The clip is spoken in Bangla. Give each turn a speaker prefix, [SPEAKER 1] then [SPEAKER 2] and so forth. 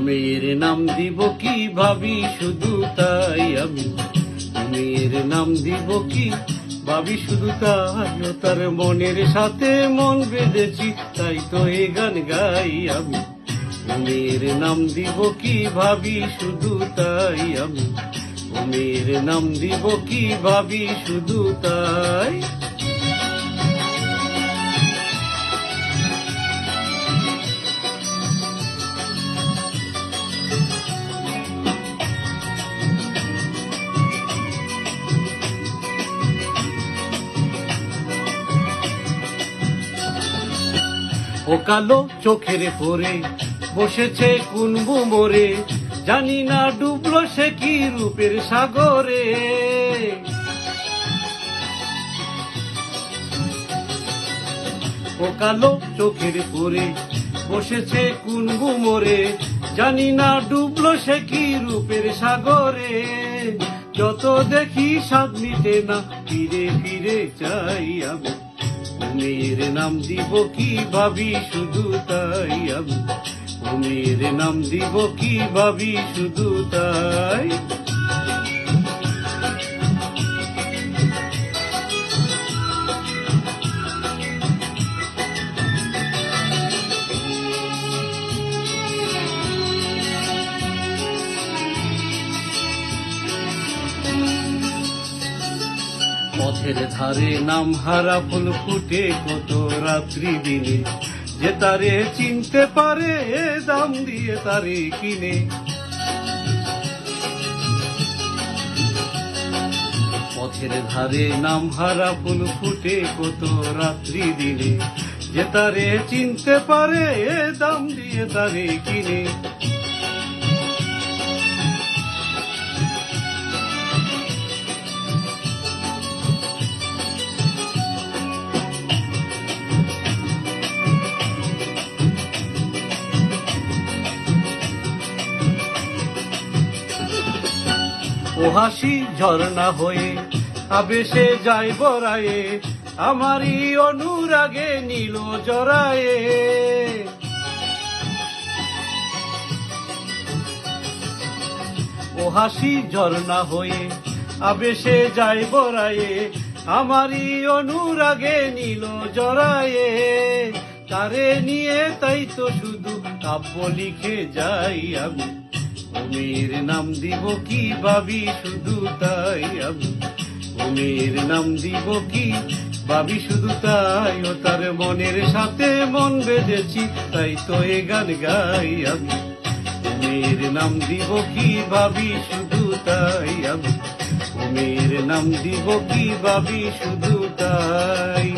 [SPEAKER 1] মেয়ের নাম দিব কি ভাবি শুধু তাই আমি, মেয়ের নাম দিব কি ভাবি শুধু তাই, ও তার মনের সাথে মন বেঁধেছি তাই তো এ গান গাই আমি। মেয়ের নাম দিব কি ভাবি শুধু তাই আমি, মেয়ের নাম দিব কি ভাবি শুধু তাই। ও কালো চোখের পরে বসেছে কুনবু মোরে, জানি না ডুবলো সে কি রূপের সাগরে। ও কালো চোখের পরে বসেছে কুনবু মোরে, জানি না ডুবলো সে কি রূপের সাগরে। যত দেখি স্বাদ মিটে না, ফিরে ফিরে চাই আমি। মেয়ের নাম দিব কি ভাবি শুধু তাই আমি, মেয়ের নাম দিব কি ভাবি শুধু তাই। পথের ধারে নাম হারা ফুল ফুটে কত রাত্রি দিনে, যে তারে চিনতে পারে দাম দিয়ে তারে কিনে। পথের ধারে নাম হারা ফুল ফুটে কত রাত্রি দিনে, যে তারে চিনতে পারে দাম দিয়ে তারে কিনে। ও হাসি ঝর্ণা হয়ে আবেশে যায় বরায়ে, আমারই অনুরাগে নীল জরায়ে। ও হাসি ঝর্ণা হয়ে আবেশে যায় বরায়ে, আমারই অনুরাগে নীল জরায়ে। তারে নিয়ে তাই তো শুধু কাব্য লিখে যাই আমি, মেয়ের নাম দিব কি ভাবি শুধু তাই আমি, মেয়ের নাম দিব কি ভাবি শুধু তাই, ও তার মনের সাথে মন বেঁধেছি তাই তো এ গান গাই আমি। মেয়ের নাম দিব কি ভাবি শুধু তাই আমি, মেয়ের নাম দিব কি ভাবি শুধু তাই।